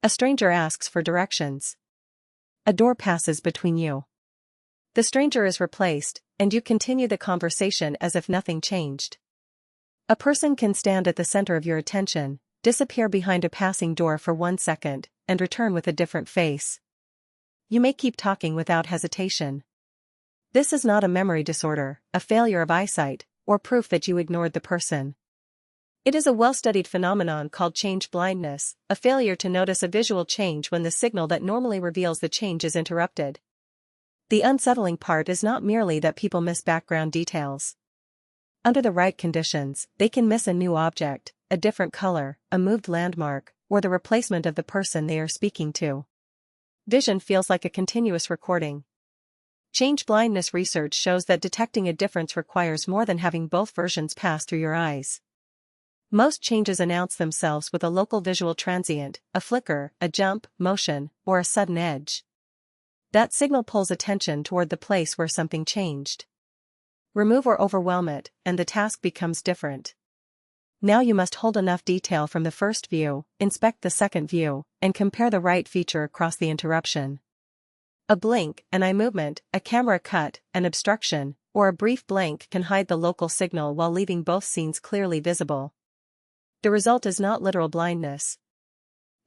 A stranger asks for directions. A door passes between you. The stranger is replaced, and you continue the conversation as if nothing changed. A person can stand at the center of your attention, disappear behind a passing door for 1 second, and return with a different face. You may keep talking without hesitation. This is not a memory disorder, a failure of eyesight, or proof that you ignored the person. It is a well-studied phenomenon called change blindness, a failure to notice a visual change when the signal that normally reveals the change is interrupted. The unsettling part is not merely that people miss background details. Under the right conditions, they can miss a new object, a different color, a moved landmark, or the replacement of the person they are speaking to. Vision feels like a continuous recording. Change blindness research shows that detecting a difference requires more than having both versions pass through your eyes. Most changes announce themselves with a local visual transient, a flicker, a jump, motion, or a sudden edge. That signal pulls attention toward the place where something changed. Remove or overwhelm it, and the task becomes different. Now you must hold enough detail from the first view, inspect the second view, and compare the right feature across the interruption. A blink, an eye movement, a camera cut, an obstruction, or a brief blank can hide the local signal while leaving both scenes clearly visible. The result is not literal blindness.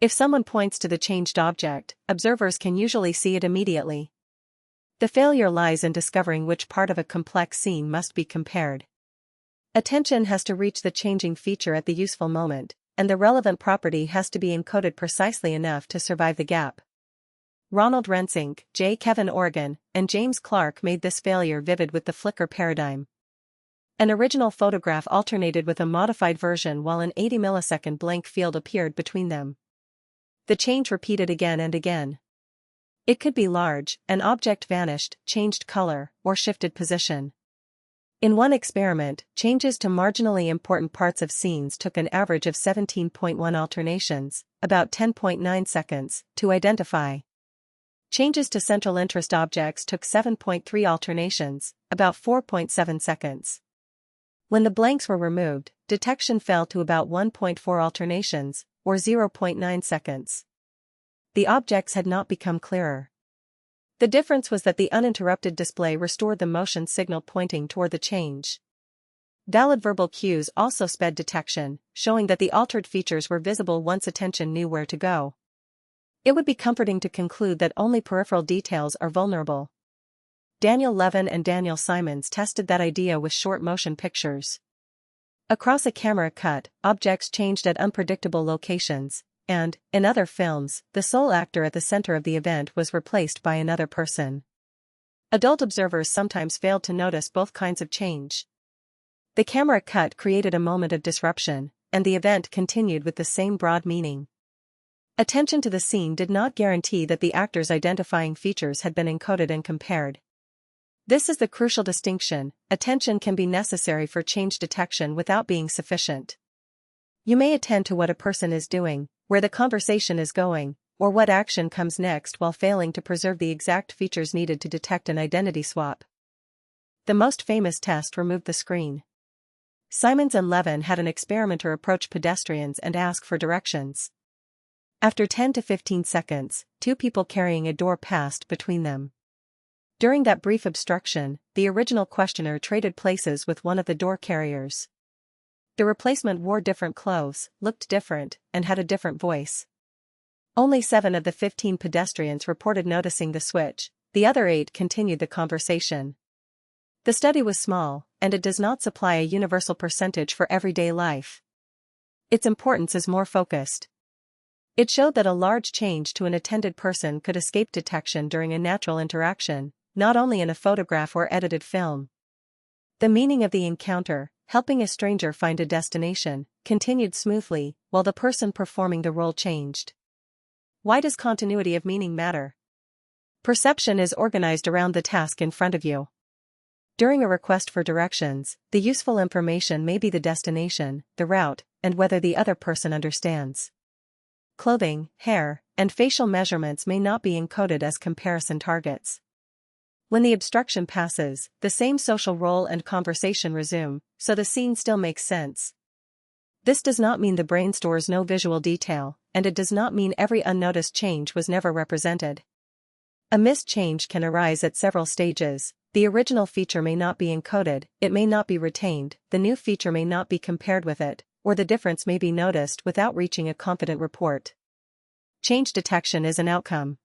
If someone points to the changed object, observers can usually see it immediately. The failure lies in discovering which part of a complex scene must be compared. Attention has to reach the changing feature at the useful moment, and the relevant property has to be encoded precisely enough to survive the gap. Ronald Rensink, J. Kevin Oregon, and James Clark made this failure vivid with the flicker paradigm. An original photograph alternated with a modified version while an 80-millisecond blank field appeared between them. The change repeated again and again. It could be large, an object vanished, changed color, or shifted position. In one experiment, changes to marginally important parts of scenes took an average of 17.1 alternations, about 10.9 seconds, to identify. Changes to central interest objects took 7.3 alternations, about 4.7 seconds. When the blanks were removed, detection fell to about 1.4 alternations, or 0.9 seconds. The objects had not become clearer. The difference was that the uninterrupted display restored the motion signal pointing toward the change. Valid verbal cues also sped detection, showing that the altered features were visible once attention knew where to go. It would be comforting to conclude that only peripheral details are vulnerable. Daniel Levin and Daniel Simons tested that idea with short motion pictures. Across a camera cut, objects changed at unpredictable locations, and, in other films, the sole actor at the center of the event was replaced by another person. Adult observers sometimes failed to notice both kinds of change. The camera cut created a moment of disruption, and the event continued with the same broad meaning. Attention to the scene did not guarantee that the actor's identifying features had been encoded and compared. This is the crucial distinction: attention can be necessary for change detection without being sufficient. You may attend to what a person is doing, where the conversation is going, or what action comes next while failing to preserve the exact features needed to detect an identity swap. The most famous test removed the screen. Simons and Levin had an experimenter approach pedestrians and ask for directions. After 10 to 15 seconds, two people carrying a door passed between them. During that brief obstruction, the original questioner traded places with one of the door carriers. The replacement wore different clothes, looked different, and had a different voice. Only 7 of the 15 pedestrians reported noticing the switch, the other 8 continued the conversation. The study was small, and it does not supply a universal percentage for everyday life. Its importance is more focused. It showed that a large change to an attended person could escape detection during a natural interaction, not only in a photograph or edited film. The meaning of the encounter, helping a stranger find a destination, continued smoothly, while the person performing the role changed. Why does continuity of meaning matter? Perception is organized around the task in front of you. During a request for directions, the useful information may be the destination, the route, and whether the other person understands. Clothing, hair, and facial measurements may not be encoded as comparison targets. When the obstruction passes, the same social role and conversation resume, so the scene still makes sense. This does not mean the brain stores no visual detail, and it does not mean every unnoticed change was never represented. A missed change can arise at several stages. The original feature may not be encoded, it may not be retained, the new feature may not be compared with it, or the difference may be noticed without reaching a confident report. Change detection is an outcome.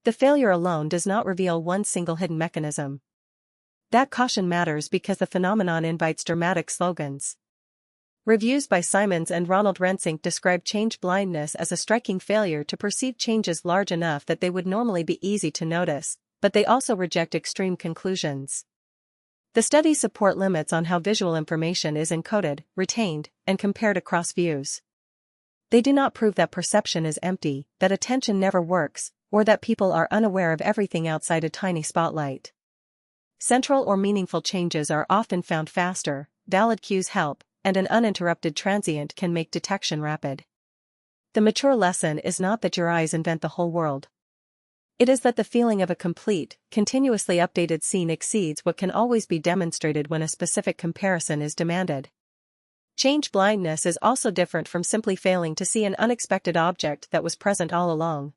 The failure alone does not reveal one single hidden mechanism. That caution matters because the phenomenon invites dramatic slogans. Reviews by Simons and Ronald Rensink describe change blindness as a striking failure to perceive changes large enough that they would normally be easy to notice, but they also reject extreme conclusions. The studies support limits on how visual information is encoded, retained, and compared across views. They do not prove that perception is empty, that attention never works, or that people are unaware of everything outside a tiny spotlight. Central or meaningful changes are often found faster, valid cues help, and an uninterrupted transient can make detection rapid. The mature lesson is not that your eyes invent the whole world. It is that the feeling of a complete, continuously updated scene exceeds what can always be demonstrated when a specific comparison is demanded. Change blindness is also different from simply failing to see an unexpected object that was present all along.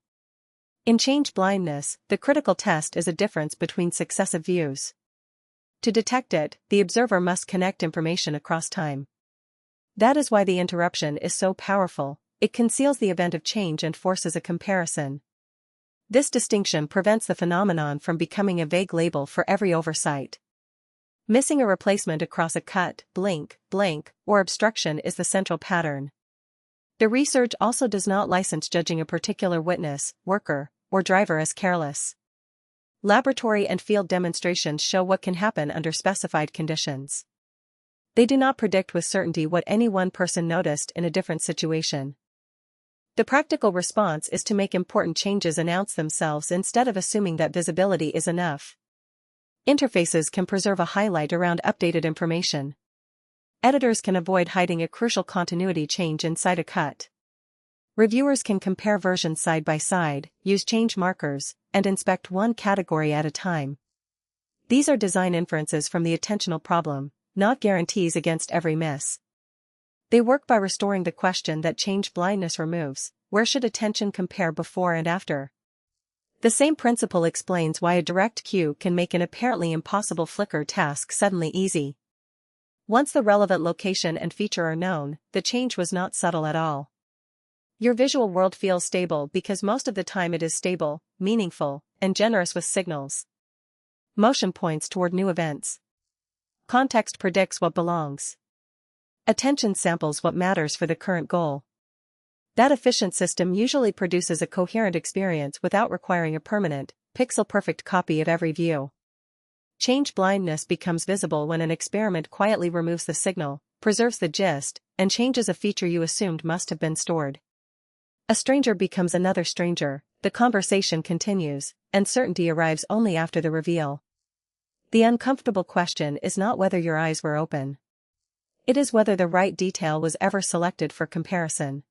In change blindness, the critical test is a difference between successive views. To detect it, the observer must connect information across time. That is why the interruption is so powerful. It conceals the event of change and forces a comparison. This distinction prevents the phenomenon from becoming a vague label for every oversight. Missing a replacement across a cut, blink, blank, or obstruction is the central pattern. The research also does not license judging a particular witness, worker, or driver as careless. Laboratory and field demonstrations show what can happen under specified conditions. They do not predict with certainty what any one person noticed in a different situation. The practical response is to make important changes announce themselves instead of assuming that visibility is enough. Interfaces can preserve a highlight around updated information. Editors can avoid hiding a crucial continuity change inside a cut. Reviewers can compare versions side by side, use change markers, and inspect one category at a time. These are design inferences from the attentional problem, not guarantees against every miss. They work by restoring the question that change blindness removes: where should attention compare before and after? The same principle explains why a direct cue can make an apparently impossible flicker task suddenly easy. Once the relevant location and feature are known, the change was not subtle at all. Your visual world feels stable because most of the time it is stable, meaningful, and generous with signals. Motion points toward new events. Context predicts what belongs. Attention samples what matters for the current goal. That efficient system usually produces a coherent experience without requiring a permanent, pixel-perfect copy of every view. Change blindness becomes visible when an experiment quietly removes the signal, preserves the gist, and changes a feature you assumed must have been stored. A stranger becomes another stranger, the conversation continues, and certainty arrives only after the reveal. The uncomfortable question is not whether your eyes were open. It is whether the right detail was ever selected for comparison.